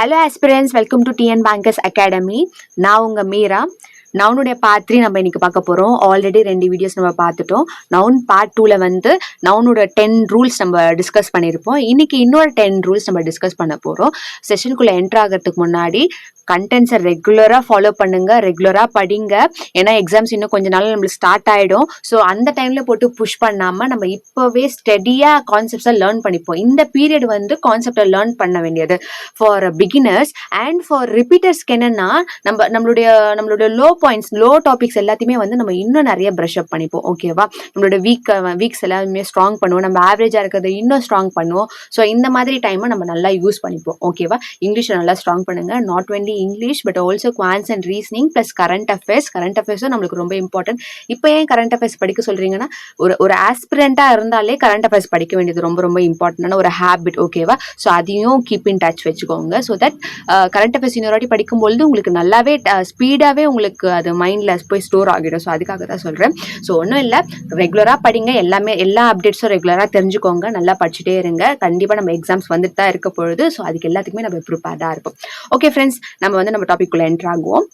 Hello aspirants, welcome to TN Bankers Academy. நான் உங்க Meera. நவுனுடைய part 3 நம்ம இன்னைக்கு பார்க்க போறோம். ஆல்ரெடி 2 வீடியோஸ் நம்ம பார்த்துட்டோம். நவுன் பார்ட் 2ல வந்து நவுனோட 10 ரூல்ஸ் நம்ம டிஸ்கஸ் பண்ணியிருப்போம். இன்னைக்கு இன்னொரு 10 ரூல்ஸ் நம்ம டிஸ்கஸ் பண்ண போறோம். செஷனுக்குள்ள என்டர் ஆகிறதுக்கு முன்னாடி கண்டென்ட்ஸை ரெகுலராக ஃபாலோ பண்ணுங்க, ரெகுலராக படிங்க. ஏன்னா எக்ஸாம்ஸ் இன்னும் கொஞ்ச நாள் நம்மளுக்கு ஸ்டார்ட் ஆகிடும். ஸோ அந்த டைமில் போட்டு புஷ் பண்ணாமல் நம்ம இப்போவே ஸ்டடியாக கான்செப்ட்ஸை லேர்ன் பண்ணிப்போம். இந்த பீரியட் வந்து கான்செப்டை லேர்ன் பண்ண வேண்டியது ஃபார் பிகினர்ஸ் அண்ட் ஃபார் ரிப்பீட்டர்ஸ்க்கு. என்னென்னா நம்மளுடைய லோ பாயிண்ட்ஸ், லோ டாபிக்ஸ் எல்லாத்தையுமே வந்து நம்ம இன்னும் நிறைய ப்ரஷ் அப் பண்ணிப்போம். ஓகேவா? நம்மளோட வீக்ஸ் எல்லாமே ஸ்ட்ராங் பண்ணுவோம். நம்ம ஆவரேஜாக இருக்கிறத இன்னும் ஸ்ட்ராங் பண்ணுவோம். ஸோ இந்த மாதிரி டைமை நம்ம நல்லா யூஸ் பண்ணிப்போம். ஓகேவா? இங்கிலீஷை நல்லா ஸ்ட்ராங் பண்ணுங்க. Not only English but also quants and reasoning plus current அஃபேர்ஸும் நம்மளுக்கு ரொம்ப இம்பார்ட்டன்ட். இப்போ ஏன் கரண்ட் அஃபேர்ஸ் படிக்க சொல்றீங்கன்னா, ஒரு ஆஸ்பிரண்டா இருந்தாலே கரண்ட் அஃபேர்ஸ் படிக்க வேண்டியது ரொம்ப ரொம்ப இம்பார்ட்டன்டான ஒரு ஹேபிட். ஓகேவா? ஸோ அதையும் கீப் இன் டச் வச்சுக்கோங்க. ஸோ தட் கரண்ட் அஃபேர்ஸ் இன்னொரு வாட்டி படிக்கும்பொழுது உங்களுக்கு நல்லாவே ஸ்பீடாகவே உங்களுக்கு அது மைண்ட்ல போய் ஸ்டோர் ஆகிடும். ஸோ அதுக்காக தான் சொல்றேன். ஸோ ஒன்றும் இல்லை, ரெகுலராக படிங்க. எல்லா அப்டேட்ஸும் ரெகுலராக தெரிஞ்சுக்கோங்க. நல்லா படிச்சுட்டே இருங்க. கண்டிப்பாக நம்ம எக்ஸாம்ஸ் வந்துட்டு தான் இருக்க பொழுது. ஸோ அதுக்கு எல்லாத்துக்குமே நம்ம ப்ரிப்பேர்டாக இருப்போம். ஓகே ஃப்ரெண்ட்ஸ், நம்ம டாபிக்குள்ள என்டர் ஆகுவோம்.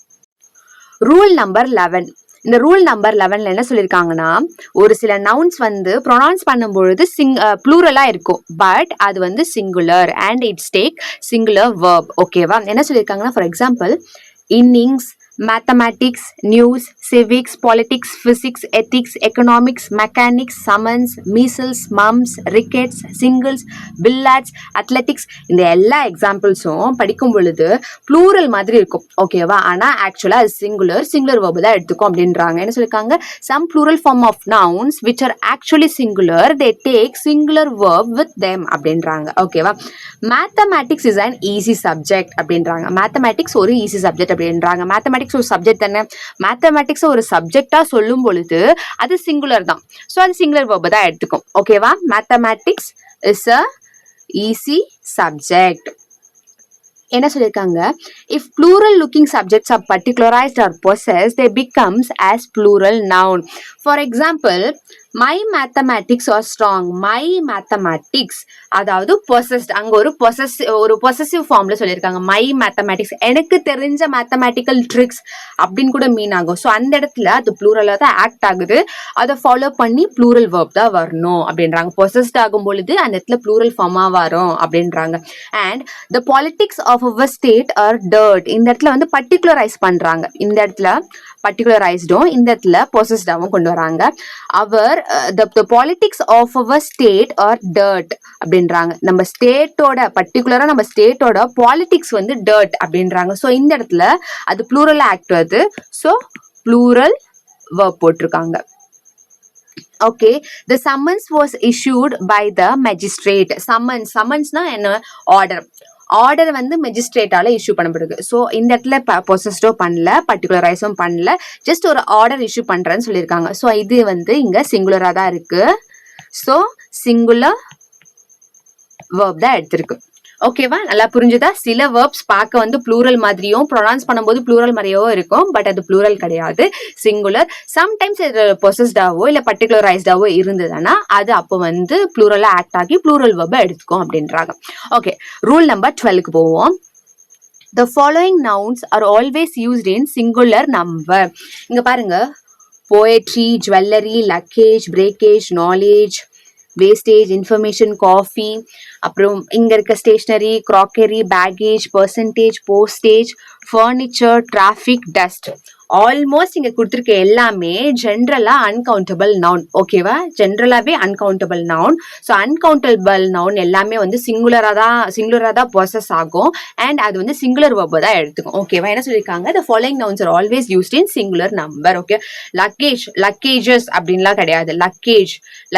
Rule number 11. இந்த ரூல் நம்பர் 11ல என்ன சொல்லியிருக்காங்கன்னா, ஒரு சில நவுன்ஸ் வந்து ப்ரொனவுன்ஸ் பண்ணும்பொழுது ப்ளூரலா இருக்கும், பட் அது வந்து singular and it's take singular verb. ஓகேவா? என்ன சொல்லியிருக்காங்கன்னா, for example innings, mathematics, news, civics, politics, physics, ethics, economics, mechanics, summons, measles, mumps, rickets, singles, billiards, athletics, இந்த எல்லா எக்ஸாம்பிள்ஸும் படிக்கும் பொழுது ப்ளூரல் மாதிரி இருக்கும். ஓகேவா? ஆனா ஆக்சுவலா அது சிங்குலர் verb தான் எடுத்துக்கும் அப்படின்றாங்க. என்ன சொல்லிருக்காங்க? some plural form of nouns which are actually singular, they take singular verb with them அப்படின்றாங்க. ஓகேவா? mathematics is an easy subject அப்படின்றாங்க. mathematics ஒரு ஈஸி சப்ஜெக்ட் அப்படின்றாங்க. mathematics ஒரு சப்ஜெக்ட் தானே. மேத்தமேட்டிக்ஸ் ஒரு சப்ஜெக்டா சொல்லும் பொழுது அது சிங்குலர் தான். ஸோ அது சிங்குலர் verb தான் எடுத்துக்கும். ஓகேவா? Mathematics is a easy subject. என்ன சொல்லியிருக்காங்க? if plural looking subjects are particularized or possessed, they becomes as plural noun. For example, my mathematics are strong. my mathematics அதாவது possessed, அங்க ஒரு possessive ஃபார்ம்ல சொல்லியிருக்காங்க. my mathematics எனக்கு தெரிஞ்ச மேத்தமேட்டிக்கல் ட்ரிக்ஸ் அப்படின்னு கூட மீன் ஆகும். ஸோ அந்த இடத்துல அது ப்ளூரலா தான் ஆக்ட் ஆகுது. அதை ஃபாலோ பண்ணி ப்ளூரல் verb தான் வரணும் அப்படின்றாங்க. possessed ஆகும் பொழுது அந்த இடத்துல ப்ளூரல் ஃபார்மா வரும் அப்படின்றாங்க. And the politics of our state are dirt. இந்த இடத்துல வந்து பர்டிகுலரைஸ் பண்றாங்க. இந்த இடத்துல பர்டிகுலரைஸ்டும் இந்த இடத்துல பொசஸ்டாவும் கொண்டு வராங்க. அவர் the politics of our state are dirt அப்படின்றாங்க. நம்ம ஸ்டேட்டோட பர்டிகுலரா நம்ம ஸ்டேட்டோட பாலிடிக்ஸ் வந்து dirt அப்படின்றாங்க. ஸோ இந்த இடத்துல அது ப்ளூரல் ஆக்ட் வருது. ஸோ ப்ளூரல் verb போட்டிருக்காங்க. Okay, the summons was issued by the magistrate. சம்மன்ஸ்னா என்ன? ஆர்டர் வந்து மெஜிஸ்ட்ரேட்டால இஷ்யூ பண்ணப்படுது. ஸோ இந்த இடத்துல பொசஸ்டோ பண்ணல, பர்டிகுலரைஸும் பண்ணல, ஜஸ்ட் ஒரு ஆர்டர் இஷ்யூ பண்றேன்னு சொல்லியிருக்காங்க. ஸோ இது வந்து இங்க சிங்குலரா தான் இருக்கு. ஸோ சிங்குலர் verb தான் எடுத்திருக்கு. ஓகேவா? நல்லா புரிஞ்சுதா? சில வேர்ப்ஸ் பார்க்க வந்து ப்ளூரல் மாதிரியும் ப்ரொனவுன்ஸ் பண்ணும்போது ப்ளூரல் மாதிரியோ இருக்கும், பட் அது ப்ளூரல் கிடையாது, சிங்குலர். சம்டைம்ஸ் இது பொசஸ்டாவோ இல்ல பர்டிகுலரைஸ்டாவோ இருந்ததுன்னா அது அப்போ வந்து ப்ளூரலா ஆக்ட் ஆகி ப்ளூரல் verb எடுத்துக்கும் அப்படின்றாங்க. ஓகே, ரூல் நம்பர் 12க்கு போவோம். The following nouns are always used in singular number. இங்க பாருங்க, poetry, jewelry, luggage, breakage, knowledge, wastage, information, coffee, அப்புறம் இங்க இருக்க stationery, crockery, baggage, percentage, postage, furniture, traffic, dust. Almost இங்க கொடுத்துருக்க எல்லாமே ஜென்ரலா அன்கவுண்டபிள் நவுன். ஓகேவா? ஜென்ரலாவே uncountable noun. So uncountable noun எல்லாமே வந்து சிங்குலரா தான் ப்ராசஸ் ஆகும் அண்ட் அது வந்து சிங்குலர் verb தான் எடுத்துக்கும். ஓகேவா? என்ன சொல்லியிருக்காங்க? the following nouns are always used in singular number. Okay, luggages அப்படின்லாம் கிடையாது.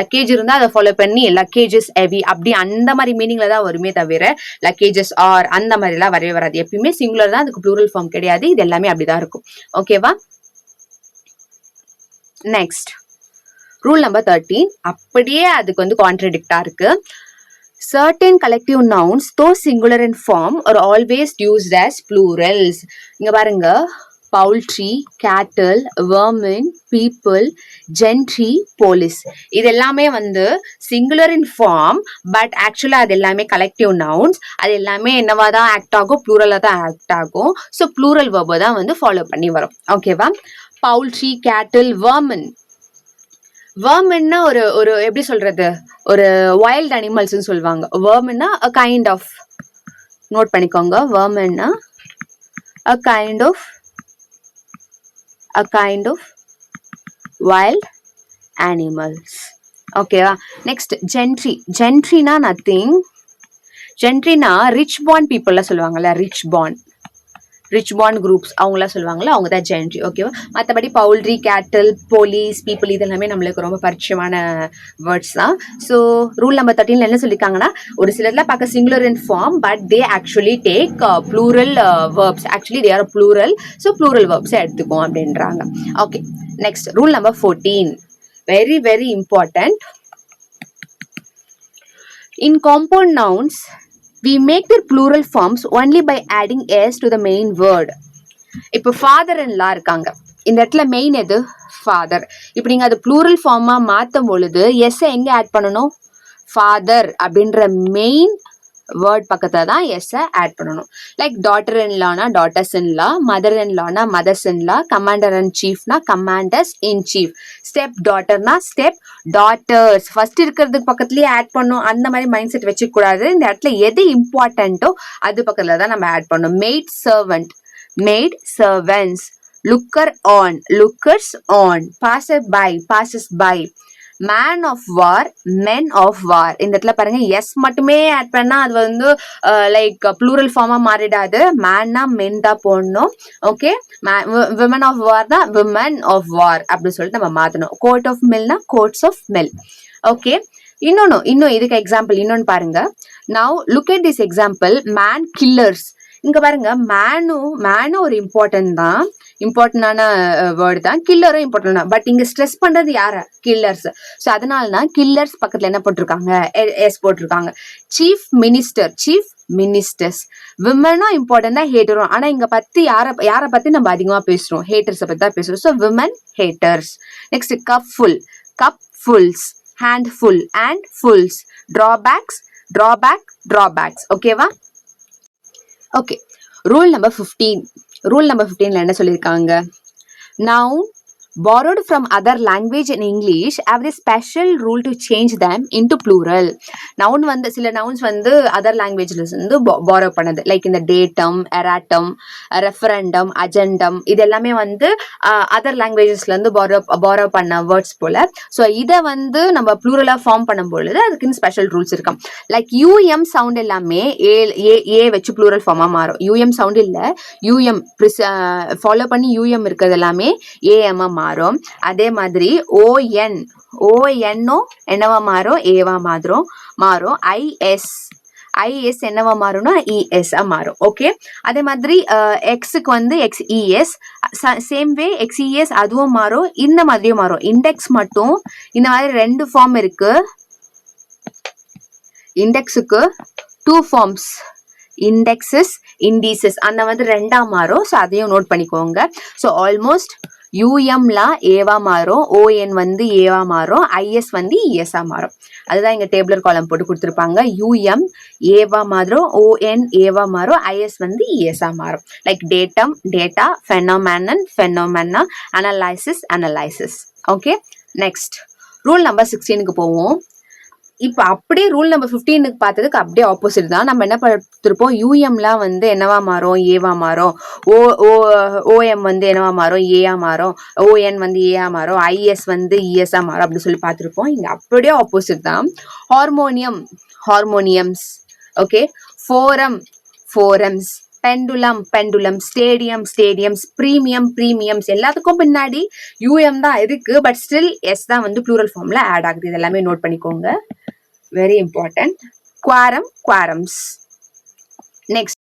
லக்கேஜ் இருந்தா அதை ஃபாலோ பண்ணி லக்கேஜஸ் ஹெவி அப்படி அந்த மாதிரி மீனிங்ல தான் வருமே தவிர லக்கேஜஸ் ஆர் அந்த மாதிரி எல்லாம் வரவே வராது. எப்பயுமே சிங்குலர் தான், அதுக்கு ப்ளூரல் ஃபார்ம் கிடையாது. இது எல்லாமே அப்படிதான் இருக்கும். ஓகேவா? Next rule number 13. அப்படியே அதுக்கு வந்து கான்ட்ரடிக்டா இருக்கு. certain collective nouns though singular in form are always used as plurals. இங்க பாருங்க, poultry, cattle, vermin, people, gentry, police. இது எல்லாமே வந்து சிங்குலர் இன் ஃபார்ம், பட் ஆக்சுவலா அது எல்லாமே கலெக்டிவ் நவுன்ஸ். அது எல்லாமே என்னவா தான் ஆக்ட் ஆகும், ப்ளூரலா தான் ஆக்ட் ஆகும். ஸோ ப்ளூரல் வெர்பை தான் வந்து ஃபாலோ பண்ணி வரும். ஓகேவா? பவுல்ட்ரி, கேட்டில், vermin. verminனா ஒரு எப்படி சொல்றது, ஒரு வைல்ட் அனிமல்ஸ்னு சொல்லுவாங்க. verminனா a kind of, நோட் பண்ணிக்கோங்க. verminனா a kind of wild animals. ஓகேவா? Next gentry. ஜென்ட்ரினா நத்திங். ஜென்ட்ரினா ரிச் பார்ன் பீப்புள்லாம் சொல்லுவாங்கல்ல, ரிச் பார்ன் குரூப்ஸ் அவங்களாம் சொல்லுவாங்கல்ல, அவங்க தான் ஜென்ட்ரி. ஓகேவா? மற்றபடி பவுல்ட்ரி, கேட்டில், போலீஸ், பீப்புள் இதெல்லாமே நம்மளுக்கு ரொம்ப பரிச்சயமான வேர்ட்ஸ் தான். ஸோ ரூல் நம்பர் 13 என்ன சொல்லியிருக்காங்கன்னா, ஒரு சிலர்லாம் பார்க்க singular in form, but they actually take plural verbs. Actually they are plural. So plural வேர்ப்ஸை எடுத்துக்கும் அப்படின்றாங்க. Okay, next rule number 14. Very, very important. In compound nouns, we make their plural forms only by adding s to the main word. இப்போ father in லா இருக்காங்க, இந்த இடத்துல main எது? Father. இப்போ நீங்க அது ப்ளூரல் ஃபார்மா மாற்றும் பொழுது எஸ் எங்க ஆட் பண்ணணும்? ஃபாதர் அப்படின்ற மெயின் வேர்ட் பக்கத்துல தான் எஸ் ஆட் பண்ணணும். லைக் டாட்டர் இன் லானா daughters in law, mother in லானா mothers in law, commander in சீஃப்னா கமாண்டர்ஸ் இன் சீஃப், ஸ்டெப் டாட்டர்னா ஸ்டெப் டாட்டர்ஸ். ஃபர்ஸ்ட் இருக்கிறதுக்கு பக்கத்துலயே ஆட் பண்ணும். அந்த மாதிரி மைண்ட் செட் வச்சுக்க கூடாது. இந்த இடத்துல எது இம்பார்ட்டன்ட்டோ அது பக்கத்துல தான் நம்ம ஆட் பண்ணணும். Maid servant, maid servants, looker on, lookers on, passer by, passers by, man of war, men of war. இந்த இடத்துல பாருங்க எஸ் மட்டுமே ஆட் பண்ணா அது வந்து லைக் ப்ளூரல் ஃபார்மா மாறிடாது. மேன்னா மென் தான் போடணும். ஓகே, விமன் ஆஃப் வார் தான் விமன் ஆஃப் வார் அப்படின்னு சொல்லிட்டு நம்ம மாத்தணும். கோட் ஆஃப் மில்னா கோட்ஸ் ஆஃப் மில். ஓகே, இன்னும் இதுக்கு எக்ஸாம்பிள் இன்னொன்னு பாருங்க. Now look at this example, man killers. இங்க பாருங்க, மேனும் ஒரு இம்பார்ட்டன்டான வேர்டு தான், கில்லரும் இம்பார்ட்டன் தான். பட் இங்க ஸ்ட்ரெஸ் பண்றது யார? கில்லர்ஸ். ஸோ அதனால தான் கில்லர்ஸ் பக்கத்துல என்ன போட்டிருக்காங்க? எஸ் போட்டிருக்காங்க. Chief minister, chief ministers. விமனும் இம்பார்ட்டன் தான், ஹேட்டரும். ஆனா இங்க பத்தி யார பத்தி நம்ம அதிகமா பேசுறோம்? ஹேட்டர்ஸை பத்தி தான் பேசுறோம். So women haters. Next cupful, cupfuls, handful, handfuls, drawbacks, drawbacks. ஓகேவா? Okay, rule number 15. ரூல் நம்பர் 15ல என்ன சொல்லியிருக்காங்க? Noun borrowed from other language in English have the special rule to change them into plural. Noun வந்து சில nouns வந்து other லாங்குவேஜ்ல இருந்து borrow பண்ணது. லைக் இந்த டேட்டம், எராட்டம், ரெஃபரண்டம், அஜெண்டம், இது எல்லாமே வந்து அதர் லாங்குவேஜஸ்ல இருந்து borrow பண்ண வேர்ட்ஸ் போல. ஸோ இதை வந்து நம்ம ப்ளூரலா ஃபார்ம் பண்ணும் பொழுது அதுக்குன்னு ஸ்பெஷல் ரூல்ஸ் இருக்கும். லைக் யூஎம் சவுண்ட் எல்லாமே ஏ வச்சு ப்ளூரல் ஃபார்மா மாறும். யூஎம் சவுண்ட் இல்ல, யூஎம் ஃபாலோ பண்ணி யூஎம் இருக்கிறது எல்லாமே ஏஎம் மாறும். அதே மாதிரி ஓஎன்னும் என்னவா மாறும்? ஏவா மாறும். ஐஎஸ் என்னவா மாறும்னா இஎஸ் மாறும். ஓகே, அதே மாதிரி எக்ஸுக்கு வந்து எக்ஸ்இஎஸ், சேம் வே எக்ஸ்இஎஸ் அதுவும் மாறும், இந்த மாதிரியும் மாறும். இண்டெக்ஸ் மட்டும் இந்த மாதிரி 2 ஃபார்ம் இருக்கு. இண்டெக்ஸுக்கு 2 ஃபார்ம்ஸ், இண்டெக்ஸஸ், இண்டிசஸ், அந்த வந்து 2ஆ மாறும். ஸோ அதையும் நோட் பண்ணிக்கோங்க. ஸோ ஆல்மோஸ்ட் யூஎம்லா ஏவா மாறும், ஓஎன் வந்து ஏவா மாறும், ஐஎஸ் வந்து இஎஸ்ஆ மாறும். அதுதான் இங்க டேபிளர் காலம் போட்டு கொடுத்துருப்பாங்க. யூஎம் ஏவா மாறும், ஓஎன் ஏவா மாறும், ஐஎஸ் வந்து இஎஸ்ஆ மாறும். Like datum, data, phenomena, analysis. Okay, next rule number 16க்கு போவோம். இப்போ அப்படியே ரூல் நம்பர் 15க்கு பார்த்ததுக்கு அப்படியே ஆப்போசிட் தான். நம்ம என்ன பார்த்துருப்போம்? யூஎம்லாம் வந்து என்னவா மாறும்? ஏவா மாறும். ஓஎம் வந்து என்னவா மாறும்? ஏஆ மாறும். ஓஎன் வந்து ஏஆ மாறும். ஐஎஸ் வந்து இஎஸ்ஆ மாறும் அப்படி சொல்லி பார்த்துருப்போம். இங்க அப்படியே ஆப்போசிட் தான். Harmoniums. Okay, forums, pendulum, stadiums, premiums எல்லாத்துக்கும் பின்னாடி யூஎம் தான் இருக்கு. பட் ஸ்டில் எஸ் தான் வந்து ப்ளூரல் ஃபார்ம்ல ஆட் ஆகுது. இது எல்லாமே நோட் பண்ணிக்கோங்க, வெரி இம்பார்ட்டன்ட். குவாரம்ஸ். நெக்ஸ்ட்